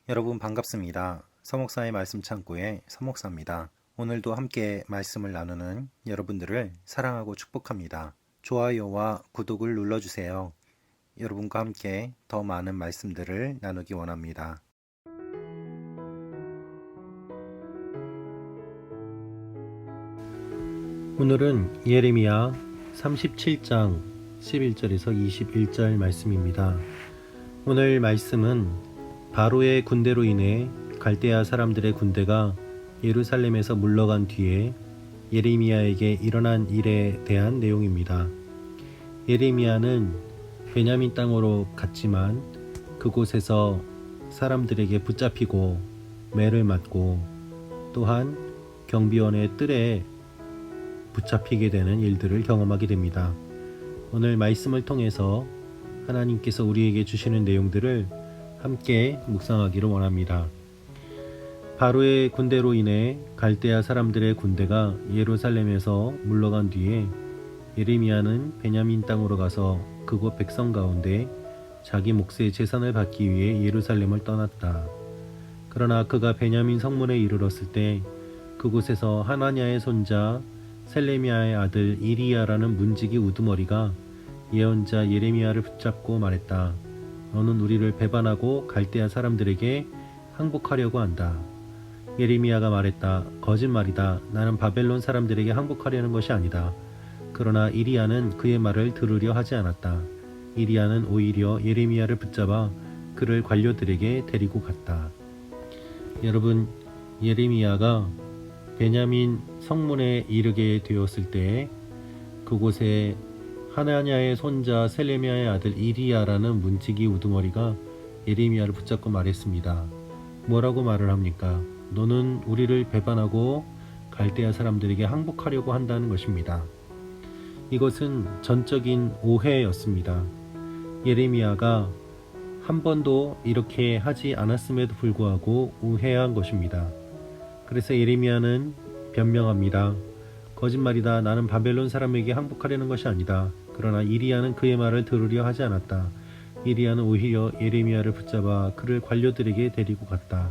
여러분 반갑습니다. 서목사의 말씀 창고의 서목사입니다. 오늘도 함께 말씀을 나누는 여러분들을 사랑하고 축복합니다. 좋아요와 구독을 눌러주세요. 여러분과 함께 더 많은 말씀들을 나누기 원합니다. 오늘은 예레미야 37장 11절에서 21절 말씀입니다. 오늘 말씀은 바로의 군대로 인해 갈대아 사람들의 군대가 예루살렘에서 물러간 뒤에 예레미야에게 일어난 일에 대한 내용입니다. 예레미야는 베냐민 땅으로 갔지만 그곳에서 사람들에게 붙잡히고 매를 맞고 또한 경비원의 뜰에 붙잡히게 되는 일들을 경험하게 됩니다. 오늘 말씀을 통해서 하나님께서 우리에게 주시는 내용들을 함께 묵상하기를 원합니다. 바로의 군대로 인해 갈대아 사람들의 군대가 예루살렘에서 물러간 뒤에 예레미야는 베냐민 땅으로 가서 그곳 백성 가운데 자기 몫의 재산을 받기 위해 예루살렘을 떠났다. 그러나 그가 베냐민 성문에 이르렀을 때 그곳에서 하나냐의 손자 셀레미야의 아들 이리야라는 문지기 우두머리가 예언자 예레미야를 붙잡고 말했다. 너는 우리를 배반하고 갈대아 사람들에게 항복하려고 한다. 예레미야가 말했다. 거짓말이다. 나는 바벨론 사람들에게 항복하려는 것이 아니다. 그러나 이리야는 그의 말을 들으려 하지 않았다. 이리야는 오히려 예레미야를 붙잡아 그를 관료들에게 데리고 갔다. 여러분, 예레미야가 베냐민 성문에 이르게 되었을 때 그곳에 하나냐의 손자 셀레미야의 아들 이리야라는 문지기 우두머리가 예레미야를 붙잡고 말했습니다. 뭐라고 말을 합니까? 너는 우리를 배반하고 갈대아 사람들에게 항복하려고 한다는 것입니다. 이것은 전적인 오해였습니다. 예레미야가 한 번도 이렇게 하지 않았음에도 불구하고 오해한 것입니다. 그래서 예레미야는 변명합니다. 거짓말이다. 나는 바벨론 사람에게 항복하려는 것이 아니다. 그러나 이리야는 그의 말을 들으려 하지 않았다. 이리야는 오히려 예레미야를 붙잡아 그를 관료들에게 데리고 갔다.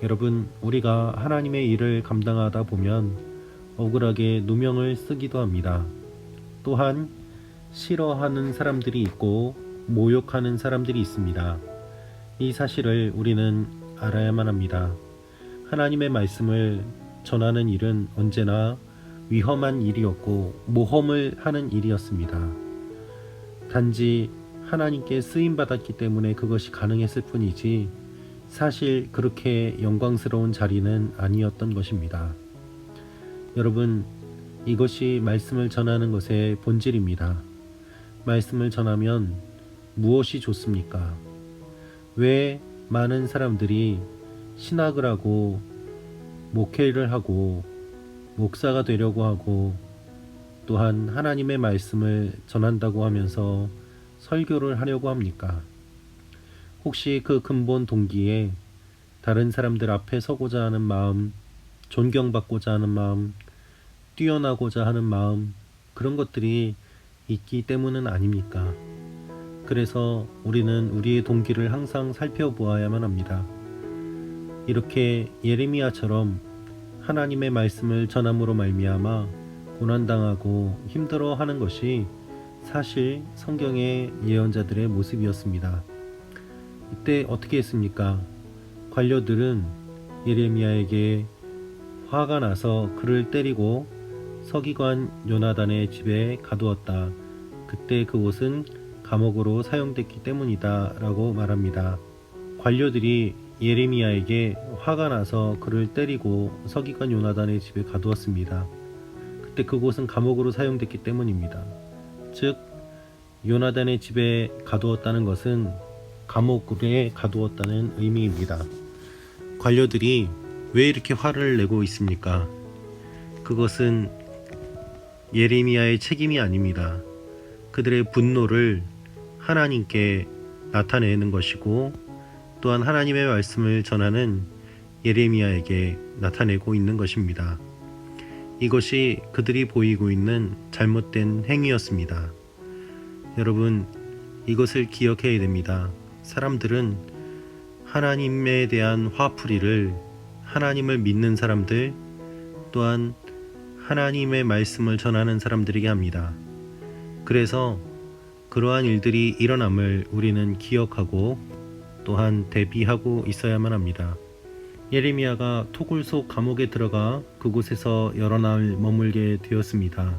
여러분, 우리가 하나님의 일을 감당하다 보면 억울하게 누명을 쓰기도 합니다. 또한 싫어하는 사람들이 있고 모욕하는 사람들이 있습니다. 이 사실을 우리는 알아야만 합니다. 하나님의 말씀을 전하는 일은 언제나 위험한 일이었고 모험을 하는 일이었습니다. 단지 하나님께 쓰임받았기 때문에 그것이 가능했을 뿐이지 사실 그렇게 영광스러운 자리는 아니었던 것입니다. 여러분, 이것이 말씀을 전하는 것의 본질입니다. 말씀을 전하면 무엇이 좋습니까? 왜 많은 사람들이 신학을 하고 목회를 하고 목사가 되려고 하고 또한 하나님의 말씀을 전한다고 하면서 설교를 하려고 합니까? 혹시 그 근본 동기에 다른 사람들 앞에 서고자 하는 마음, 존경받고자 하는 마음, 뛰어나고자 하는 마음, 그런 것들이 있기 때문은 아닙니까? 그래서 우리는 우리의 동기를 항상 살펴보아야만 합니다. 이렇게 예레미야처럼 하나님의 말씀을 전함으로 말미암아 고난당하고 힘들어하는 것이 사실 성경의 예언자들의 모습이었습니다. 이때 어떻게 했습니까? 관료들은 예레미야에게 화가 나서 그를 때리고 서기관 요나단의 집에 가두었다. 그때 그곳은 감옥으로 사용됐기 때문이다 라고 말합니다. 관료들이 예레미야에게 화가 나서 그를 때리고 서기관 요나단의 집에 가두었습니다. 그때 그곳은 감옥으로 사용됐기 때문입니다. 즉 요나단의 집에 가두었다는 것은 감옥에 가두었다는 의미입니다. 관료들이 왜 이렇게 화를 내고 있습니까? 그것은 예레미야의 책임이 아닙니다. 그들의 분노를 하나님께 나타내는 것이고 또한 하나님의 말씀을 전하는 예레미야에게 나타내고 있는 것입니다. 이것이 그들이 보이고 있는 잘못된 행위였습니다. 여러분, 이것을 기억해야 됩니다. 사람들은 하나님에 대한 화풀이를 하나님을 믿는 사람들 또한 하나님의 말씀을 전하는 사람들에게 합니다. 그래서 그러한 일들이 일어남을 우리는 기억하고 또한 대비하고 있어야만 합니다. 예레미야가 토굴 속 감옥에 들어가 그곳에서 여러 날 머물게 되었습니다.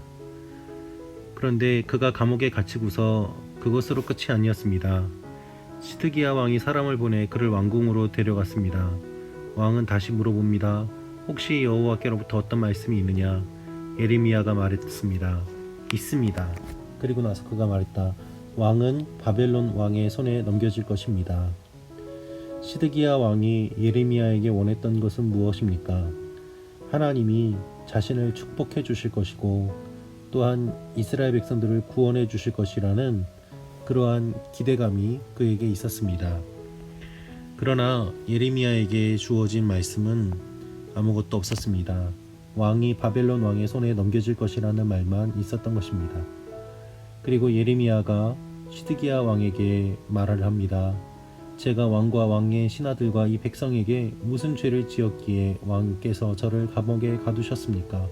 그런데 그가 감옥에 갇히고서 그것으로 끝이 아니었습니다. 시드기야 왕이 사람을 보내 그를 왕궁으로 데려갔습니다. 왕은 다시 물어봅니다. 혹시 여호와께로부터 어떤 말씀이 있느냐? 예레미야가 말했습니다. 있습니다. 그리고 나서 그가 말했다. 왕은 바벨론 왕의 손에 넘겨질 것입니다. 시드기야 왕이 예레미야에게 원했던 것은 무엇입니까? 하나님이 자신을 축복해 주실 것이고 또한 이스라엘 백성들을 구원해 주실 것이라는 그러한 기대감이 그에게 있었습니다. 그러나 예레미야에게 주어진 말씀은 아무것도 없었습니다. 왕이 바벨론 왕의 손에 넘겨질 것이라는 말만 있었던 것입니다. 그리고 예레미야가 시드기야 왕에게 말을 합니다. 제가 왕과 왕의 신하들과 이 백성에게 무슨 죄를 지었기에 왕께서 저를 감옥에 가두셨습니까?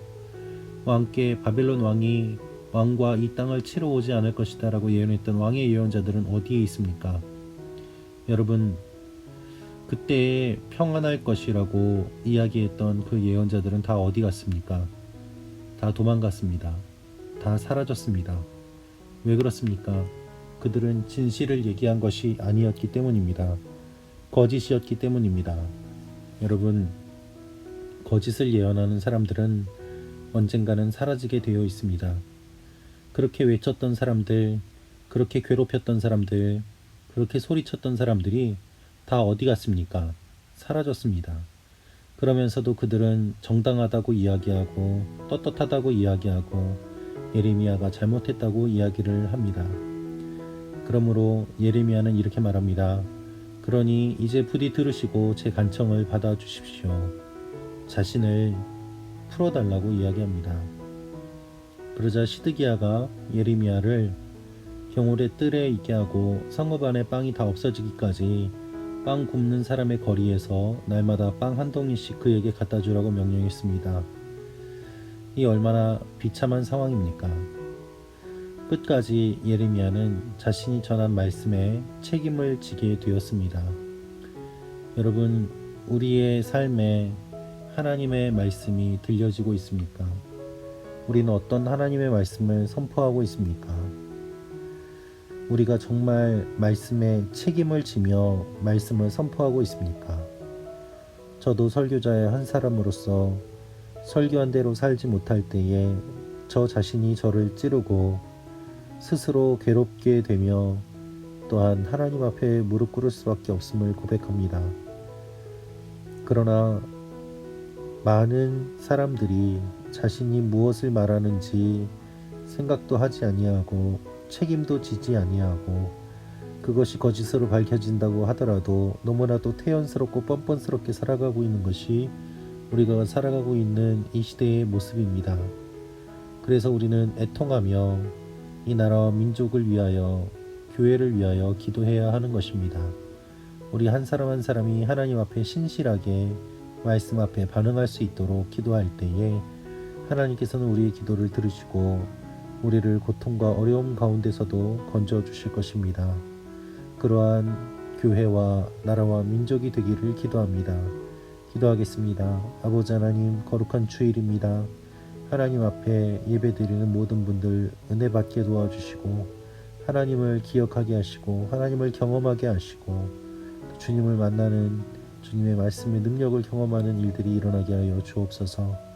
왕께 바벨론 왕이 왕과 이 땅을 치러 오지 않을 것이다 라고 예언했던 왕의 예언자들은 어디에 있습니까? 여러분, 그때에 평안할 것이라고 이야기했던 그 예언자들은 다 어디 갔습니까? 다 도망갔습니다. 다 사라졌습니다. 왜 그렇습니까? 그들은 진실을 얘기한 것이 아니었기 때문입니다. 거짓이었기 때문입니다. 여러분, 거짓을 예언하는 사람들은 언젠가는 사라지게 되어 있습니다. 그렇게 외쳤던 사람들, 그렇게 괴롭혔던 사람들, 그렇게 소리쳤던 사람들이 다 어디 갔습니까? 사라졌습니다. 그러면서도 그들은 정당하다고 이야기하고 떳떳하다고 이야기하고 예레미야가 잘못했다고 이야기를 합니다. 그러므로 예레미야는 이렇게 말합니다. 그러니 이제 부디 들으시고 제 간청을 받아주십시오. 자신을 풀어달라고 이야기합니다. 그러자 시드기야가 예레미야를 겨울에 뜰에 있게 하고 성읍 안에 빵이 다 없어지기까지 빵 굽는 사람의 거리에서 날마다 빵 한 덩이씩 그에게 갖다 주라고 명령했습니다. 이 얼마나 비참한 상황입니까? 끝까지 예레미야는 자신이 전한 말씀에 책임을 지게 되었습니다. 여러분, 우리의 삶에 하나님의 말씀이 들려지고 있습니까? 우리는 어떤 하나님의 말씀을 선포하고 있습니까? 우리가 정말 말씀에 책임을 지며 말씀을 선포하고 있습니까? 저도 설교자의 한 사람으로서 설교한 대로 살지 못할 때에 저 자신이 저를 찌르고 스스로 괴롭게 되며 또한 하나님 앞에 무릎 꿇을 수밖에 없음을 고백합니다. 그러나 많은 사람들이 자신이 무엇을 말하는지 생각도 하지 아니하고 책임도 지지 아니하고 그것이 거짓으로 밝혀진다고 하더라도 너무나도 태연스럽고 뻔뻔스럽게 살아가고 있는 것이 우리가 살아가고 있는 이 시대의 모습입니다. 그래서 우리는 애통하며 이 나라와 민족을 위하여 교회를 위하여 기도해야 하는 것입니다. 우리 한 사람 한 사람이 하나님 앞에 신실하게 말씀 앞에 반응할 수 있도록 기도할 때에 하나님께서는 우리의 기도를 들으시고 우리를 고통과 어려움 가운데서도 건져 주실 것입니다. 그러한 교회와 나라와 민족이 되기를 기도합니다. 기도하겠습니다. 아버지 하나님, 거룩한 주일입니다. 하나님 앞에 예배드리는 모든 분들 은혜 받게 도와주시고 하나님을 기억하게 하시고 하나님을 경험하게 하시고 주님을 만나는 주님의 말씀의 능력을 경험하는 일들이 일어나게 하여 주옵소서.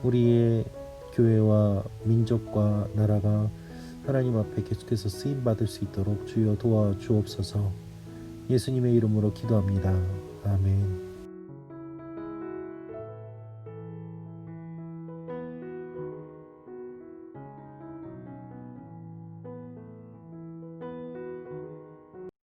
우리의 교회와 민족과 나라가 하나님 앞에 계속해서 쓰임받을 수 있도록 주여 도와주옵소서. 예수님의 이름으로 기도합니다. 아멘.